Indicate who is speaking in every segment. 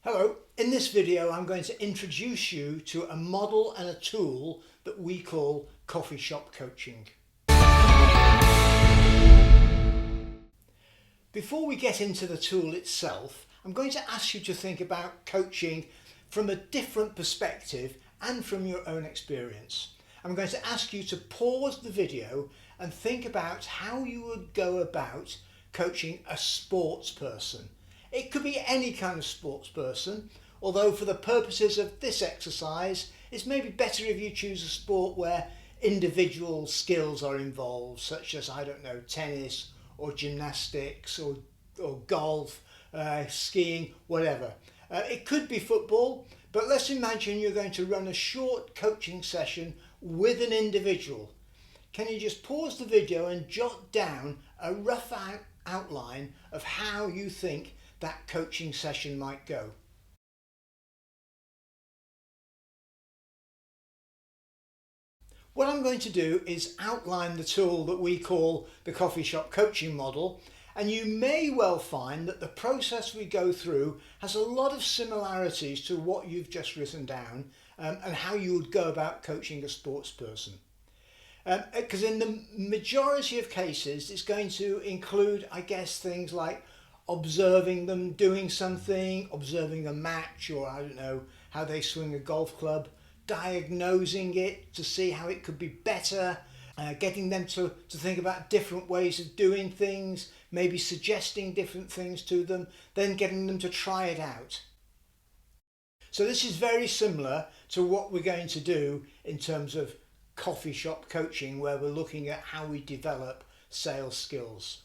Speaker 1: Hello, in this video I'm going to introduce you to a model and a tool that we call coffee shop coaching. Before we get into the tool itself, I'm going to ask you to think about coaching from a different perspective and from your own experience. I'm going to ask you to pause the video and think about how you would go about coaching a sports person. It could be any kind of sports person, although for the purposes of this exercise, it's maybe better if you choose a sport where individual skills are involved, such as, I don't know, tennis or gymnastics or golf, skiing, whatever. It could be football, but let's imagine you're going to run a short coaching session with an individual. Can you just pause the video and jot down a rough outline of how you think that coaching session might go? What I'm going to do is outline the tool that we call the coffee shop coaching model, and you may well find that the process we go through has a lot of similarities to what you've just written down and how you would go about coaching a sports person. Because in the majority of cases it's going to include, I guess, things like observing them doing something, observing a match, or I don't know, how they swing a golf club, diagnosing it to see how it could be better, getting them to think about different ways of doing things, maybe suggesting different things to them, then getting them to try it out. So this is very similar to what we're going to do in terms of coffee shop coaching, where we're looking at how we develop sales skills.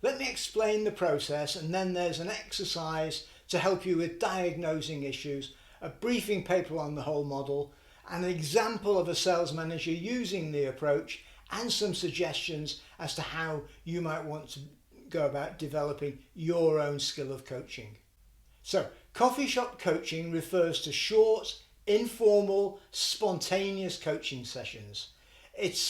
Speaker 1: Let me explain the process, and then there's an exercise to help you with diagnosing issues, a briefing paper on the whole model, an example of a sales manager using the approach, and some suggestions as to how you might want to go about developing your own skill of coaching. So, coffee shop coaching refers to short, informal, spontaneous coaching sessions. It's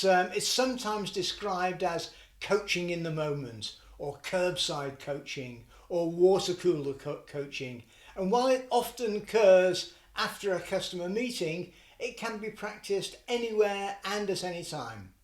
Speaker 1: sometimes described as coaching in the moment, or curbside coaching, or water cooler coaching. And while it often occurs after a customer meeting, it can be practiced anywhere and at any time.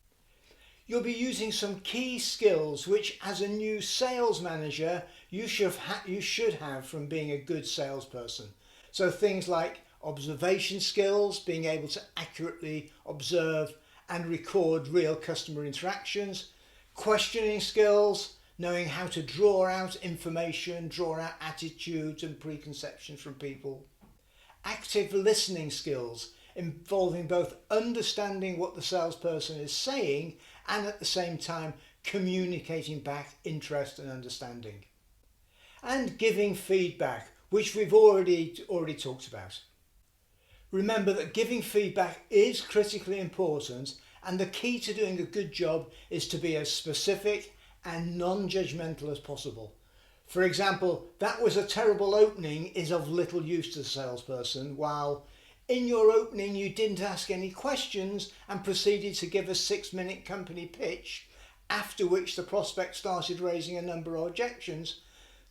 Speaker 1: You'll be using some key skills which, as a new sales manager, you should have from being a good salesperson. So things like observation skills, being able to accurately observe and record real customer interactions, questioning skills, knowing how to draw out information, draw out attitudes and preconceptions from people, active listening skills, involving both understanding what the salesperson is saying and at the same time communicating back interest and understanding, and giving feedback, which we've already talked about. Remember that giving feedback is critically important, and the key to doing a good job is to be as specific and non-judgmental as possible. For example, "that was a terrible opening" is of little use to the salesperson, while "in your opening you didn't ask any questions and proceeded to give a 6-minute company pitch, after which the prospect started raising a number of objections,"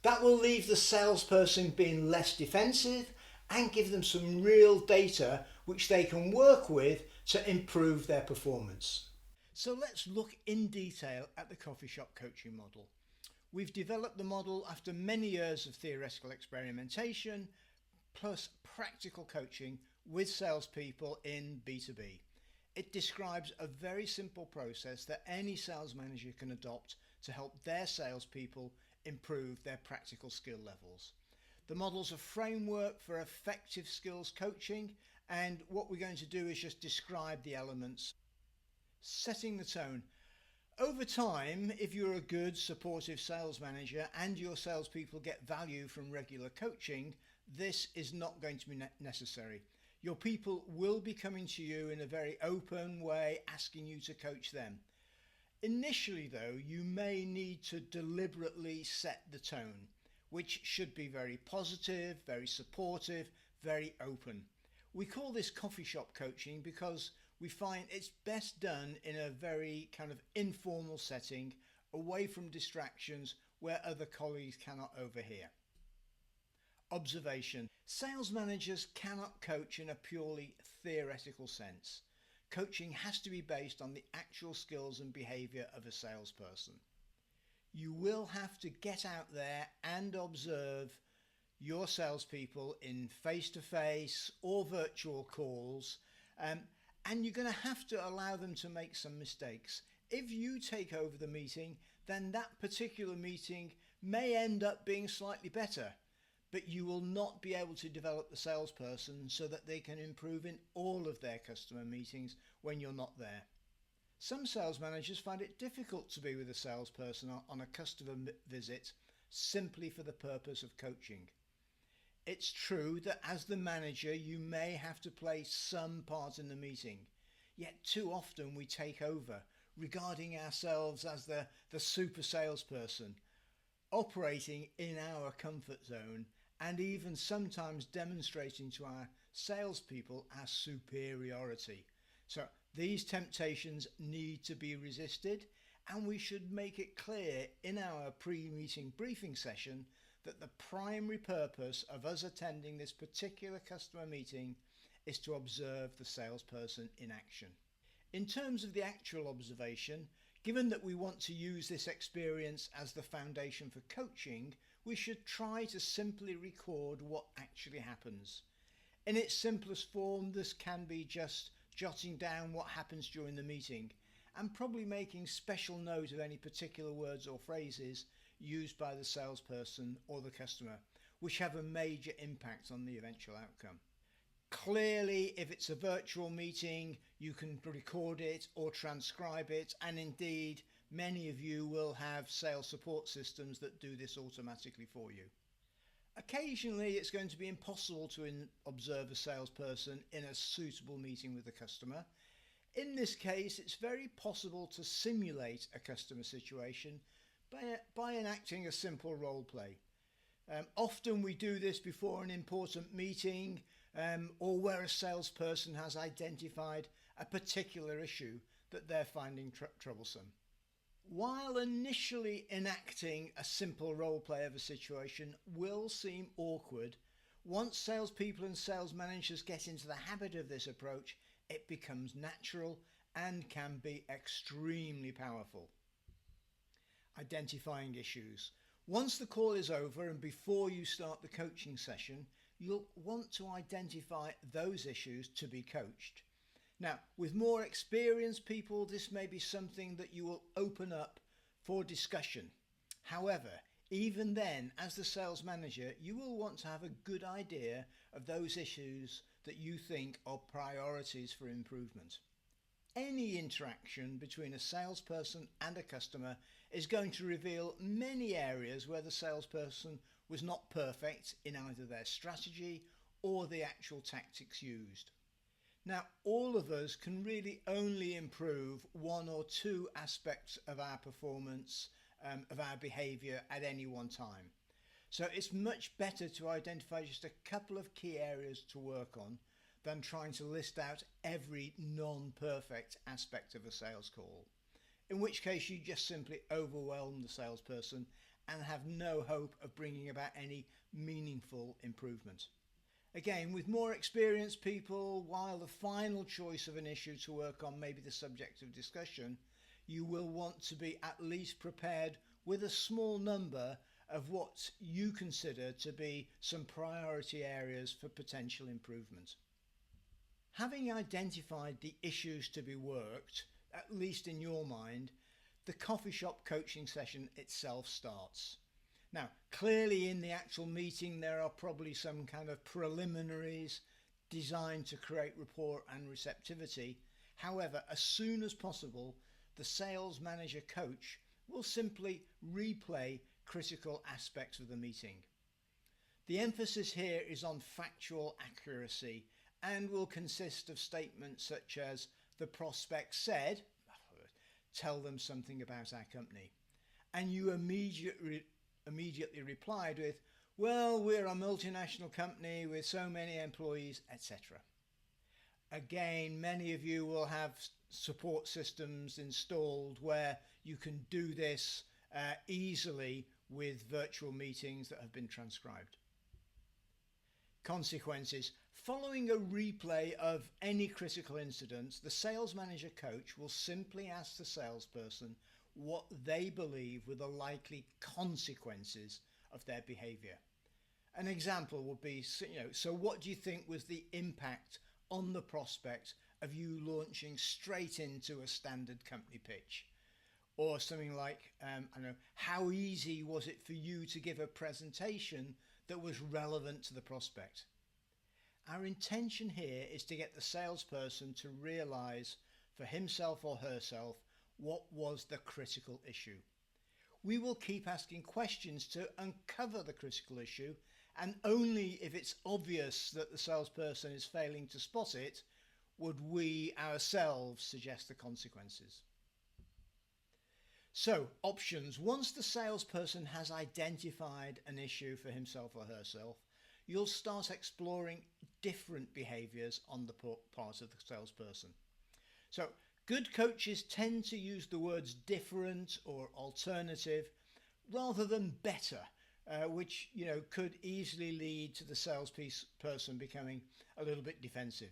Speaker 1: that will leave the salesperson being less defensive and give them some real data which they can work with to improve their performance. So let's look in detail at the coffee shop coaching model. We've developed the model after many years of theoretical experimentation plus practical coaching with salespeople in B2B. It describes a very simple process that any sales manager can adopt to help their salespeople improve their practical skill levels. The model's a framework for effective skills coaching, and what we're going to do is just describe the elements. Setting the tone. Over time, if you're a good, supportive sales manager and your salespeople get value from regular coaching, this is not going to be necessary. Your people will be coming to you in a very open way, asking you to coach them. Initially, though, you may need to deliberately set the tone, which should be very positive, very supportive, very open. We call this coffee shop coaching because we find it's best done in a very kind of informal setting, away from distractions where other colleagues cannot overhear. Observation. Sales managers cannot coach in a purely theoretical sense. Coaching has to be based on the actual skills and behaviour of a salesperson. You will have to get out there and observe your salespeople in face-to-face or virtual calls, and you're going to have to allow them to make some mistakes. If you take over the meeting, then that particular meeting may end up being slightly better, but you will not be able to develop the salesperson so that they can improve in all of their customer meetings when you're not there. Some sales managers find it difficult to be with a salesperson on a customer visit simply for the purpose of coaching. It's true that as the manager you may have to play some part in the meeting, yet too often we take over, regarding ourselves as the super salesperson, operating in our comfort zone and even sometimes demonstrating to our salespeople our superiority. So these temptations need to be resisted, and we should make it clear in our pre-meeting briefing session that the primary purpose of us attending this particular customer meeting is to observe the salesperson in action. In terms of the actual observation, given that we want to use this experience as the foundation for coaching, we should try to simply record what actually happens. In its simplest form, this can be just jotting down what happens during the meeting and probably making special note of any particular words or phrases used by the salesperson or the customer, which have a major impact on the eventual outcome. Clearly, if it's a virtual meeting, you can record it or transcribe it, and indeed, many of you will have sales support systems that do this automatically for you. Occasionally, it's going to be impossible to observe a salesperson in a suitable meeting with the customer. In this case, it's very possible to simulate a customer situation by enacting a simple role play. Often we do this before an important meeting or where a salesperson has identified a particular issue that they're finding troublesome. While initially enacting a simple role play of a situation will seem awkward, once salespeople and sales managers get into the habit of this approach, it becomes natural and can be extremely powerful. Identifying issues. Once the call is over and before you start the coaching session, you'll want to identify those issues to be coached. Now, with more experienced people, this may be something that you will open up for discussion. However, even then, as the sales manager, you will want to have a good idea of those issues that you think are priorities for improvement. Any interaction between a salesperson and a customer is going to reveal many areas where the salesperson was not perfect in either their strategy or the actual tactics used. Now, all of us can really only improve one or two aspects of our performance, of our behaviour at any one time. So it's much better to identify just a couple of key areas to work on than trying to list out every non-perfect aspect of a sales call, in which case you just simply overwhelm the salesperson and have no hope of bringing about any meaningful improvement. Again, with more experienced people, while the final choice of an issue to work on may be the subject of discussion, you will want to be at least prepared with a small number of what you consider to be some priority areas for potential improvement. Having identified the issues to be worked, at least in your mind, the coffee shop coaching session itself starts. Now, clearly in the actual meeting there are probably some kind of preliminaries designed to create rapport and receptivity. However, as soon as possible, the sales manager coach will simply replay critical aspects of the meeting. The emphasis here is on factual accuracy and will consist of statements such as, the prospect said, tell them something about our company. And you immediately replied with, well, we're a multinational company with so many employees, etc. Again, many of you will have support systems installed where you can do this easily with virtual meetings that have been transcribed. Consequences. Following a replay of any critical incident, the sales manager coach will simply ask the salesperson what they believe were the likely consequences of their behaviour. An example would be, so what do you think was the impact on the prospect of you launching straight into a standard company pitch? Or something like, how easy was it for you to give a presentation that was relevant to the prospect? Our intention here is to get the salesperson to realise for himself or herself what was the critical issue. We will keep asking questions to uncover the critical issue, and only if it's obvious that the salesperson is failing to spot it would we ourselves suggest the consequences. So, options. Once the salesperson has identified an issue for himself or herself, you'll start exploring different behaviours on the part of the salesperson. So, good coaches tend to use the words different or alternative rather than better, which could easily lead to the salesperson becoming a little bit defensive.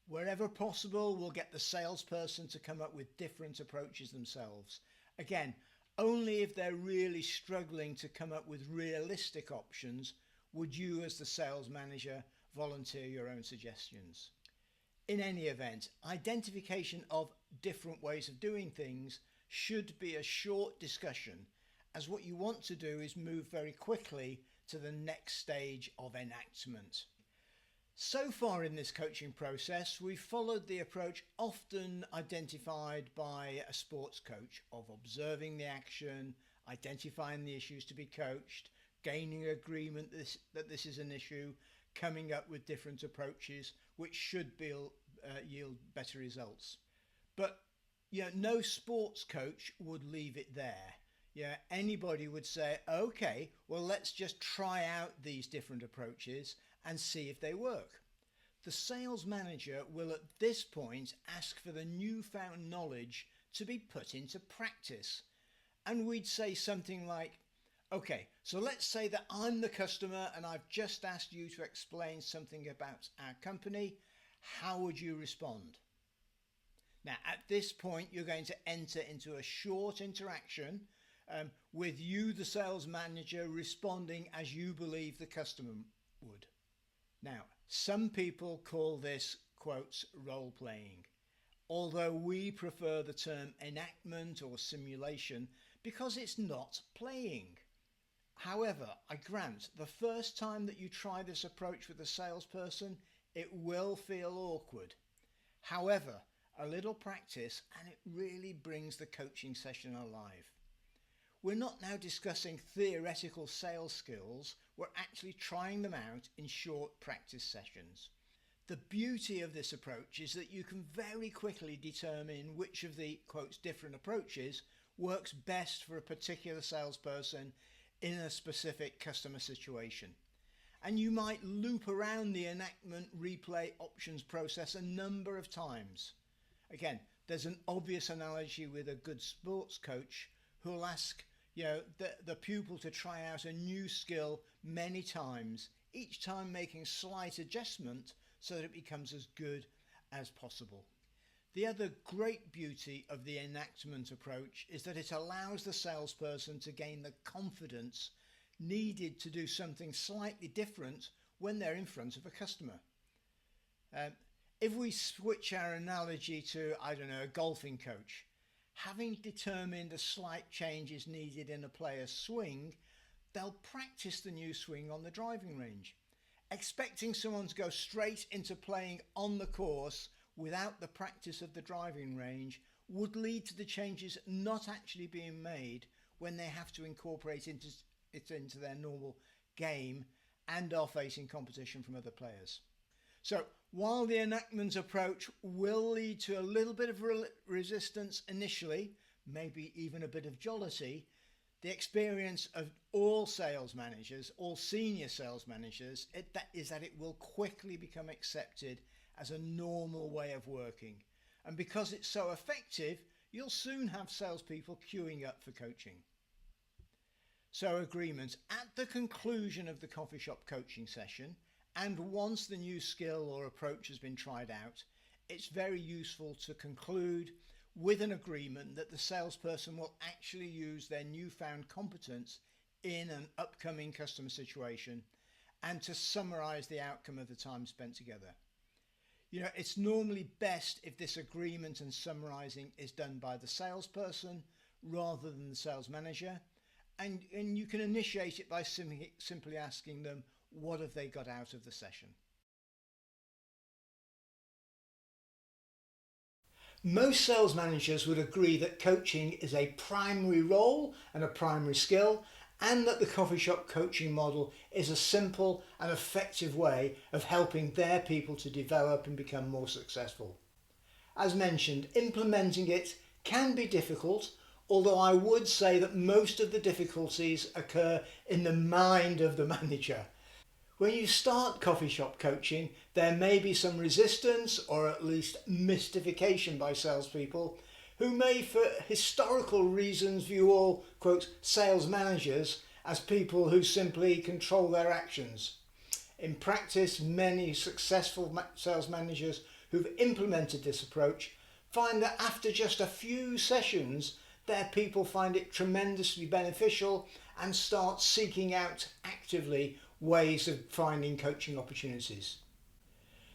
Speaker 1: Wherever possible, we'll get the salesperson to come up with different approaches themselves. Again, only if they're really struggling to come up with realistic options would you, as the sales manager, volunteer your own suggestions. In any event, identification of different ways of doing things should be a short discussion, as what you want to do is move very quickly to the next stage of enactment. So far in this coaching process, we've followed the approach often identified by a sports coach of observing the action, identifying the issues to be coached, gaining agreement that this is an issue, coming up with different approaches which should yield better results. But no sports coach would leave it there. Anybody would say, okay, well, let's just try out these different approaches and see if they work. The sales manager will at this point ask for the newfound knowledge to be put into practice. And we'd say something like, okay, so let's say that I'm the customer and I've just asked you to explain something about our company. How would you respond? Now, at this point, you're going to enter into a short interaction with you, the sales manager, responding as you believe the customer would. Now, some people call this, quotes, role-playing, although we prefer the term enactment or simulation because it's not playing. However, I grant the first time that you try this approach with a salesperson, it will feel awkward. However, a little practice and it really brings the coaching session alive. We're not now discussing theoretical sales skills, we're actually trying them out in short practice sessions. The beauty of this approach is that you can very quickly determine which of the, quotes, different approaches works best for a particular salesperson in a specific customer situation. And you might loop around the enactment replay options process a number of times. Again, there's an obvious analogy with a good sports coach who'll ask the pupil to try out a new skill many times, each time making slight adjustment so that it becomes as good as possible. The other great beauty of the enactment approach is that it allows the salesperson to gain the confidence needed to do something slightly different when they're in front of a customer. If we switch our analogy to, a golfing coach, having determined a slight change is needed in a player's swing, they'll practice the new swing on the driving range. Expecting someone to go straight into playing on the course without the practice of the driving range would lead to the changes not actually being made when they have to incorporate it into their normal game and are facing competition from other players. So while the enactment approach will lead to a little bit of resistance initially, maybe even a bit of jollity, the experience of all sales managers, all senior sales managers, is that it will quickly become accepted as a normal way of working. And because it's so effective, you'll soon have salespeople queuing up for coaching. So agreement. At the conclusion of the coffee shop coaching session, And once the new skill or approach has been tried out, it's very useful to conclude with an agreement that the salesperson will actually use their newfound competence in an upcoming customer situation and to summarize the outcome of the time spent together. It's normally best if this agreement and summarizing is done by the salesperson rather than the sales manager. And you can initiate it by simply asking them, what have they got out of the session? Most sales managers would agree that coaching is a primary role and a primary skill, and that the coffee shop coaching model is a simple and effective way of helping their people to develop and become more successful. As mentioned, implementing it can be difficult, although I would say that most of the difficulties occur in the mind of the manager. When you start coffee shop coaching, there may be some resistance or at least mystification by salespeople who may, for historical reasons, view all, quote, sales managers as people who simply control their actions. In practice, many successful sales managers who've implemented this approach find that after just a few sessions, their people find it tremendously beneficial and start seeking out actively ways of finding coaching opportunities.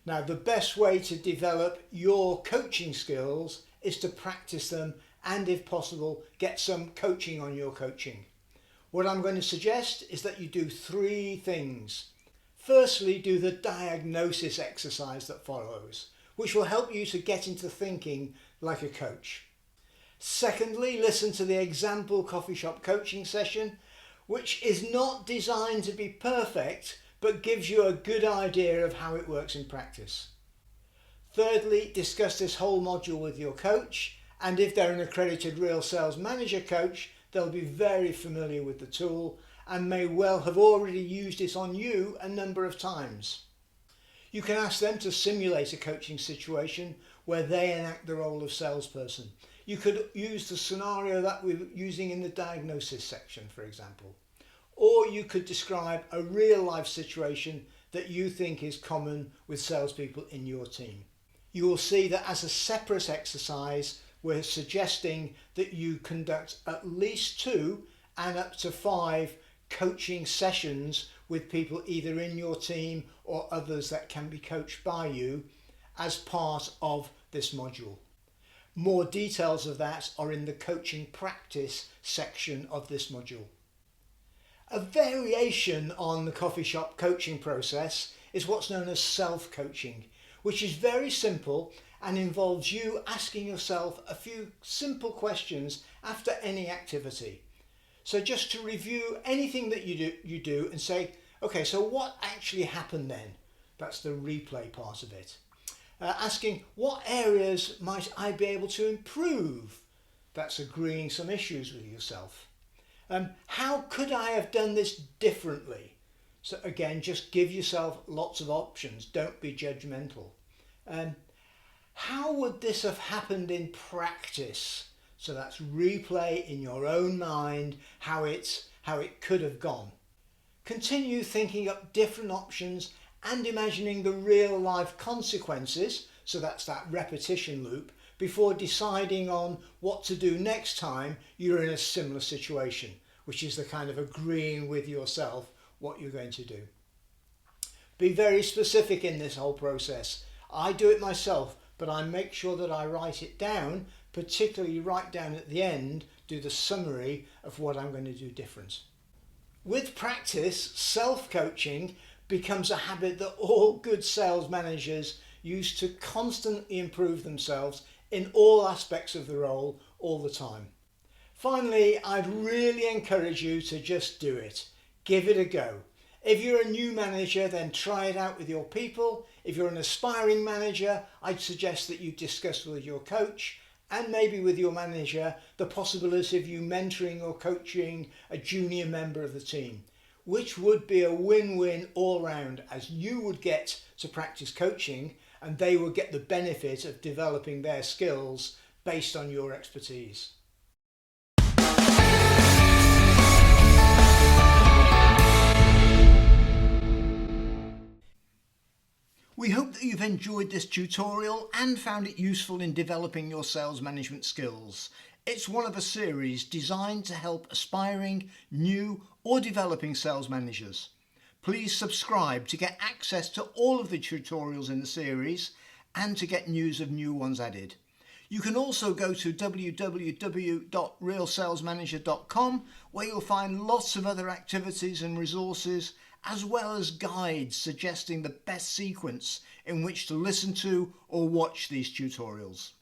Speaker 1: Now, the best way to develop your coaching skills is to practice them and, if possible, get some coaching on your coaching. What I'm going to suggest is that you do 3 things. Firstly, do the diagnosis exercise that follows, which will help you to get into thinking like a coach. Secondly, listen to the example coffee shop coaching session, which is not designed to be perfect, but gives you a good idea of how it works in practice. Thirdly, discuss this whole module with your coach, and if they're an accredited real sales manager coach, they'll be very familiar with the tool and may well have already used it on you a number of times. You can ask them to simulate a coaching situation where they enact the role of salesperson. You could use the scenario that we're using in the diagnosis section, for example. Or you could describe a real life situation that you think is common with salespeople in your team. You will see that as a separate exercise, we're suggesting that you conduct at least 2 and up to 5 coaching sessions with people either in your team or others that can be coached by you as part of this module. More details of that are in the coaching practice section of this module. A variation on the coffee shop coaching process is what's known as self-coaching, which is very simple and involves you asking yourself a few simple questions after any activity. So just to review anything that you do and say, okay, so what actually happened then? That's the replay part of it. Asking what areas might I be able to improve? That's agreeing some issues with yourself. How could I have done this differently? So again, just give yourself lots of options. Don't be judgmental. How would this have happened in practice? So that's replay in your own mind how it could have gone. Continue thinking up different options and imagining the real life consequences, so that's that repetition loop, before deciding on what to do next time you're in a similar situation, which is the kind of agreeing with yourself what you're going to do. Be very specific in this whole process. I do it myself, but I make sure that I write it down, particularly write down at the end, do the summary of what I'm going to do different. With practice, self-coaching becomes a habit that all good sales managers use to constantly improve themselves in all aspects of the role all the time. Finally, I'd really encourage you to just do it. Give it a go. If you're a new manager, then try it out with your people. If you're an aspiring manager, I'd suggest that you discuss with your coach and maybe with your manager the possibility of you mentoring or coaching a junior member of the team, which would be a win-win all round, as you would get to practice coaching and they would get the benefit of developing their skills based on your expertise. We hope that you've enjoyed this tutorial and found it useful in developing your sales management skills. It's one of a series designed to help aspiring, new or developing sales managers. Please subscribe to get access to all of the tutorials in the series and to get news of new ones added. You can also go to www.realsalesmanager.com where you'll find lots of other activities and resources, as well as guides suggesting the best sequence in which to listen to or watch these tutorials.